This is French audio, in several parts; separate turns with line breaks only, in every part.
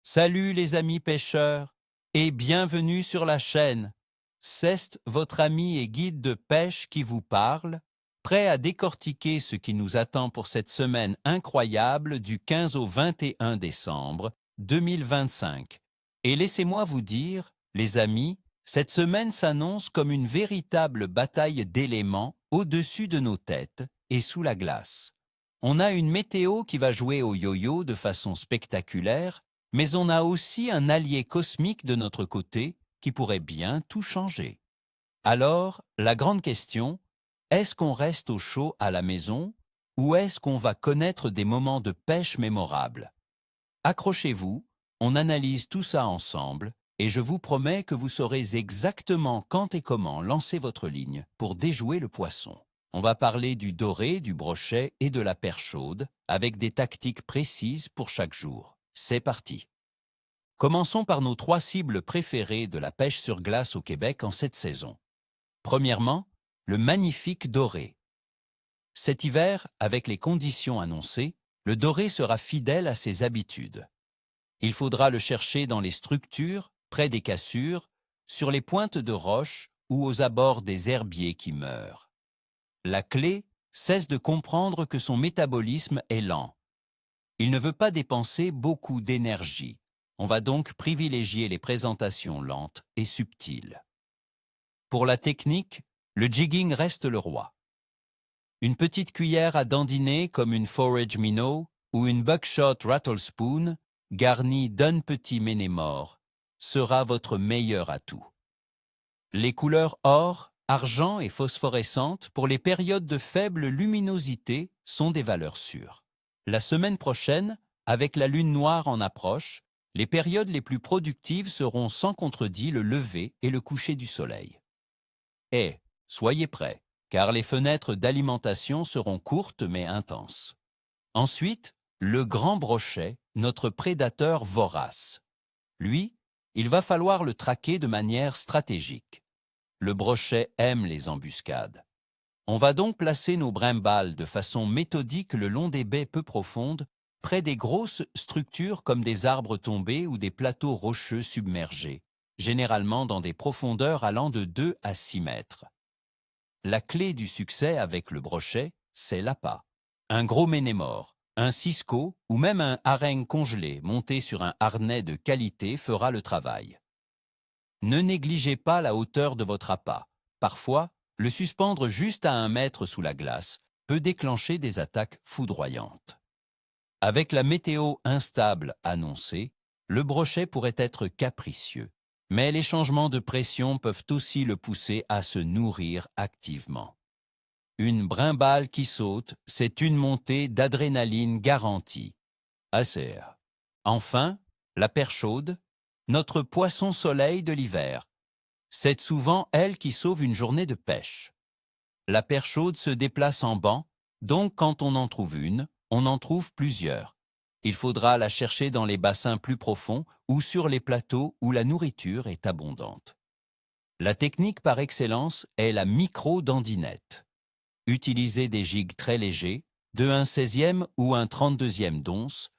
Salut les amis pêcheurs et bienvenue sur la chaîne. C'est votre ami et guide de pêche qui vous parle, prêt à décortiquer ce qui nous attend pour cette semaine incroyable du 15 au 21 décembre 2025. Et laissez-moi vous dire, les amis, cette semaine s'annonce comme une véritable bataille d'éléments au-dessus de nos têtes et sous la glace. On a une météo qui va jouer au yo-yo de façon spectaculaire, mais on a aussi un allié cosmique de notre côté qui pourrait bien tout changer. Alors, la grande question, est-ce qu'on reste au chaud à la maison ou est-ce qu'on va connaître des moments de pêche mémorables? Accrochez-vous, on analyse tout ça ensemble et je vous promets que vous saurez exactement quand et comment lancer votre ligne pour déjouer le poisson. On va parler du doré, du brochet et de la perche chaude avec des tactiques précises pour chaque jour. C'est parti. Commençons par nos 3 cibles préférées de la pêche sur glace au Québec en cette saison. Premièrement, le magnifique doré. Cet hiver, avec les conditions annoncées, le doré sera fidèle à ses habitudes. Il faudra le chercher dans les structures, près des cassures, sur les pointes de roches ou aux abords des herbiers qui meurent. La clé cesse de comprendre que son métabolisme est lent. Il ne veut pas dépenser beaucoup d'énergie. On va donc privilégier les présentations lentes et subtiles. Pour la technique, le jigging reste le roi. Une petite cuillère à dandiner comme une forage minnow ou une buckshot rattle spoon, garnie d'un petit ménémore, sera votre meilleur atout. Les couleurs or, argent et phosphorescentes pour les périodes de faible luminosité sont des valeurs sûres. La semaine prochaine, avec la lune noire en approche, les périodes les plus productives seront sans contredit le lever et le coucher du soleil. Et soyez prêts, car les fenêtres d'alimentation seront courtes mais intenses. Ensuite, le grand brochet, notre prédateur vorace. Lui, il va falloir le traquer de manière stratégique. Le brochet aime les embuscades. On va donc placer nos brimbales de façon méthodique le long des baies peu profondes, près des grosses structures comme des arbres tombés ou des plateaux rocheux submergés, généralement dans des profondeurs allant de 2 à 6 mètres. La clé du succès avec le brochet, c'est l'appât. Un gros ménémore, un cisco ou même un hareng congelé monté sur un harnais de qualité fera le travail. Ne négligez pas la hauteur de votre appât. Parfois, le suspendre juste à 1 mètre sous la glace peut déclencher des attaques foudroyantes. Avec la météo instable annoncée, le brochet pourrait être capricieux, mais les changements de pression peuvent aussi le pousser à se nourrir activement. Une brimbale qui saute, c'est une montée d'adrénaline garantie. ACR. Enfin, la perche chaude, notre poisson soleil de l'hiver. C'est souvent elle qui sauve une journée de pêche. La perche chaude se déplace en banc, donc quand on en trouve une, on en trouve plusieurs. Il faudra la chercher dans les bassins plus profonds ou sur les plateaux où la nourriture est abondante. La technique par excellence est la micro-dandinette. Utilisez des gigs très légers, de 1/16e ou 1/32e d'once,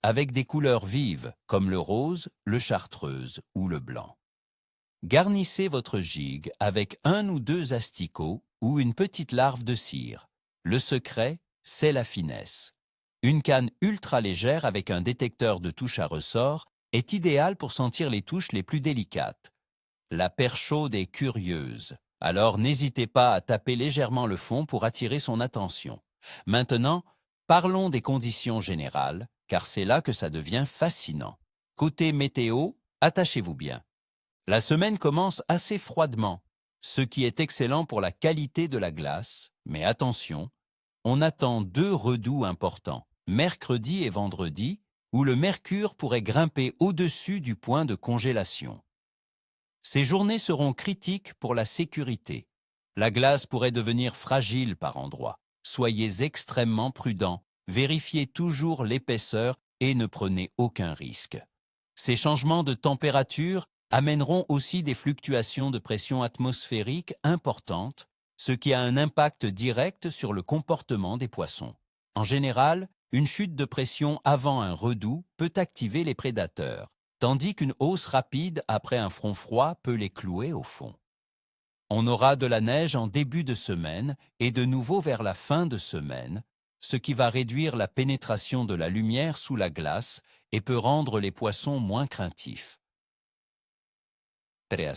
avec des couleurs vives comme le rose, le chartreuse ou le blanc. Garnissez votre gig avec 1 ou 2 asticots ou une petite larve de cire. Le secret, c'est la finesse. Une canne ultra légère avec un détecteur de touches à ressort est idéale pour sentir les touches les plus délicates. La perche chaude est curieuse, alors n'hésitez pas à taper légèrement le fond pour attirer son attention. Maintenant, parlons des conditions générales, car c'est là que ça devient fascinant. Côté météo, attachez-vous bien. La semaine commence assez froidement, ce qui est excellent pour la qualité de la glace, mais attention, on attend 2 redoux importants, mercredi et vendredi, où le mercure pourrait grimper au-dessus du point de congélation. Ces journées seront critiques pour la sécurité. La glace pourrait devenir fragile par endroits. Soyez extrêmement prudents, vérifiez toujours l'épaisseur et ne prenez aucun risque. Ces changements de température amèneront aussi des fluctuations de pression atmosphérique importantes, ce qui a un impact direct sur le comportement des poissons. En général, une chute de pression avant un redout peut activer les prédateurs. tandis qu'une hausse rapide après un front froid peut les clouer au fond. On aura de la neige en début de semaine et de nouveau vers la fin de semaine, ce qui va réduire la pénétration de la lumière sous la glace et peut rendre les poissons moins craintifs. 3.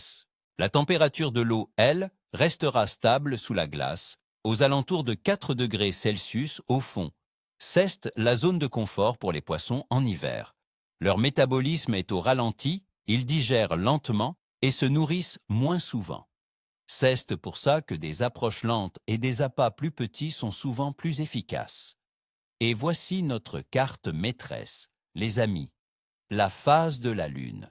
La température de l'eau, elle, restera stable sous la glace, aux alentours de 4 degrés Celsius au fond. C'est la zone de confort pour les poissons en hiver. Leur métabolisme est au ralenti, ils digèrent lentement et se nourrissent moins souvent. C'est pour ça que des approches lentes et des appâts plus petits sont souvent plus efficaces. Et voici notre carte maîtresse, les amis, la phase de la Lune.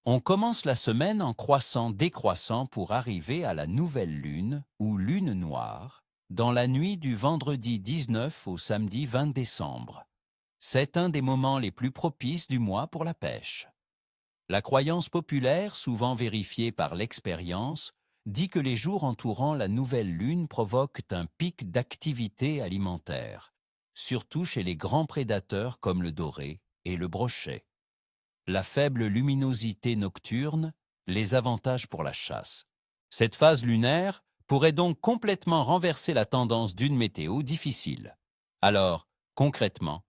On commence la semaine en croissant-décroissant pour arriver à la nouvelle lune, ou lune noire, dans la nuit du vendredi 19 au samedi 20 décembre. C'est un des moments les plus propices du mois pour la pêche. La croyance populaire, souvent vérifiée par l'expérience, dit que les jours entourant la nouvelle lune provoquent un pic d'activité alimentaire, surtout chez les grands prédateurs comme le doré et le brochet. La faible luminosité nocturne, les avantages pour la chasse. Cette phase lunaire pourrait donc complètement renverser la tendance d'une météo difficile. Alors, concrètement,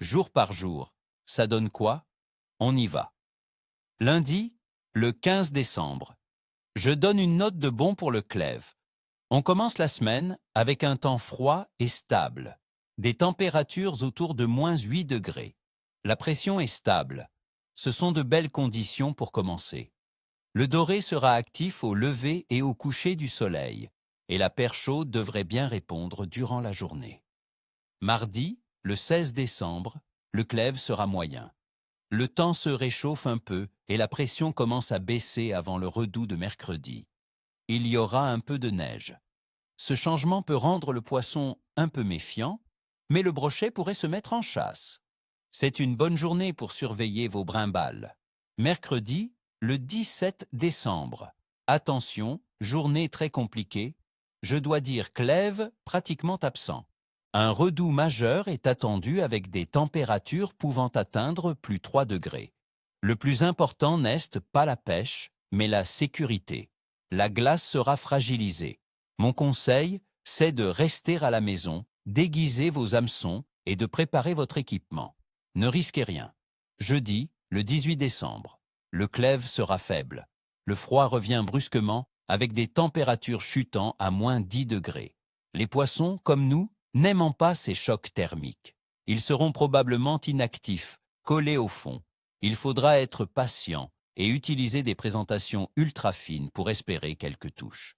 jour par jour, ça donne quoi? On y va. Lundi, le 15 décembre. Je donne une note de bon pour le clève. On commence la semaine avec un temps froid et stable, des températures autour de -8 degrés. La pression est stable. Ce sont de belles conditions pour commencer. Le doré sera actif au lever et au coucher du soleil, et la perche chaude devrait bien répondre durant la journée. Mardi, le 16 décembre, le clève sera moyen. Le temps se réchauffe un peu et la pression commence à baisser avant le redout de mercredi. Il y aura un peu de neige. Ce changement peut rendre le poisson un peu méfiant, mais le brochet pourrait se mettre en chasse. C'est une bonne journée pour surveiller vos brimbales. Mercredi, le 17 décembre. Attention, journée très compliquée. Je dois dire clève pratiquement absent. Un redout majeur est attendu avec des températures pouvant atteindre +3 degrés. Le plus important n'est pas la pêche, mais la sécurité. La glace sera fragilisée. Mon conseil, c'est de rester à la maison, d'aiguiser vos hameçons et de préparer votre équipement. Ne risquez rien. Jeudi, le 18 décembre. Le clève sera faible. Le froid revient brusquement avec des températures chutant à -10 degrés. Les poissons, comme nous, n'aimant pas ces chocs thermiques. Ils seront probablement inactifs, collés au fond. Il faudra être patient et utiliser des présentations ultra fines pour espérer quelques touches.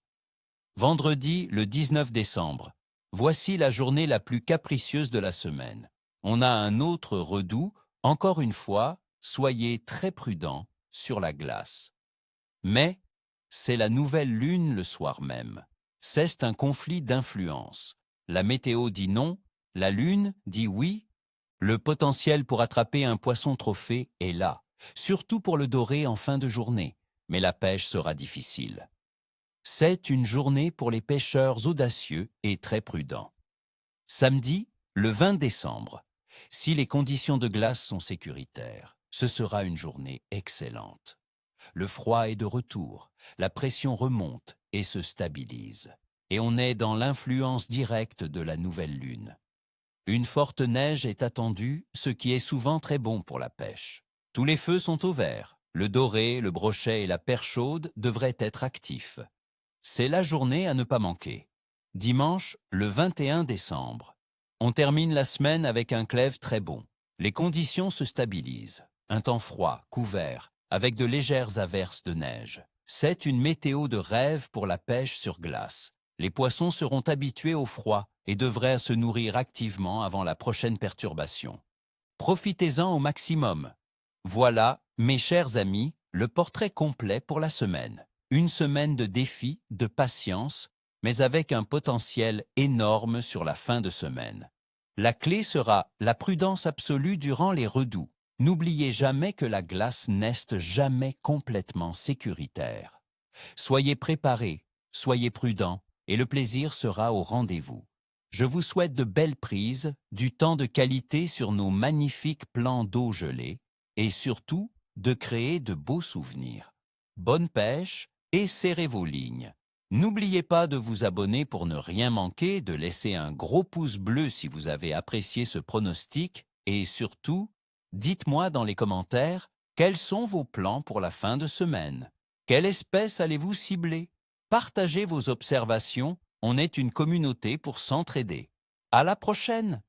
Vendredi, le 19 décembre. Voici la journée la plus capricieuse de la semaine. On a un autre redout. Encore une fois, soyez très prudents sur la glace. Mais c'est la nouvelle lune le soir même. C'est un conflit d'influence. La météo dit non, la lune dit oui. Le potentiel pour attraper un poisson trophée est là, surtout pour le doré en fin de journée, mais la pêche sera difficile. C'est une journée pour les pêcheurs audacieux et très prudents. Samedi, le 20 décembre. Si les conditions de glace sont sécuritaires, ce sera une journée excellente. Le froid est de retour, la pression remonte et se stabilise. Et on est dans l'influence directe de la nouvelle lune. Une forte neige est attendue, ce qui est souvent très bon pour la pêche. Tous les feux sont au vert. Le doré, le brochet et la perche chaude devraient être actifs. C'est la journée à ne pas manquer. Dimanche, le 21 décembre. On termine la semaine avec un clève très bon. Les conditions se stabilisent. Un temps froid, couvert, avec de légères averses de neige. C'est une météo de rêve pour la pêche sur glace. Les poissons seront habitués au froid et devraient se nourrir activement avant la prochaine perturbation. Profitez-en au maximum. Voilà, mes chers amis, le portrait complet pour la semaine. Une semaine de défis, de patience, mais avec un potentiel énorme sur la fin de semaine. La clé sera la prudence absolue durant les redouts. N'oubliez jamais que la glace n'est jamais complètement sécuritaire. Soyez préparés, soyez prudents, et le plaisir sera au rendez-vous. Je vous souhaite de belles prises, du temps de qualité sur nos magnifiques plans d'eau gelée, et surtout, de créer de beaux souvenirs. Bonne pêche et serrez vos lignes. N'oubliez pas de vous abonner pour ne rien manquer, de laisser un gros pouce bleu si vous avez apprécié ce pronostic et surtout, dites-moi dans les commentaires quels sont vos plans pour la fin de semaine. Quelle espèce allez-vous cibler? Partagez vos observations, on est une communauté pour s'entraider. À la prochaine!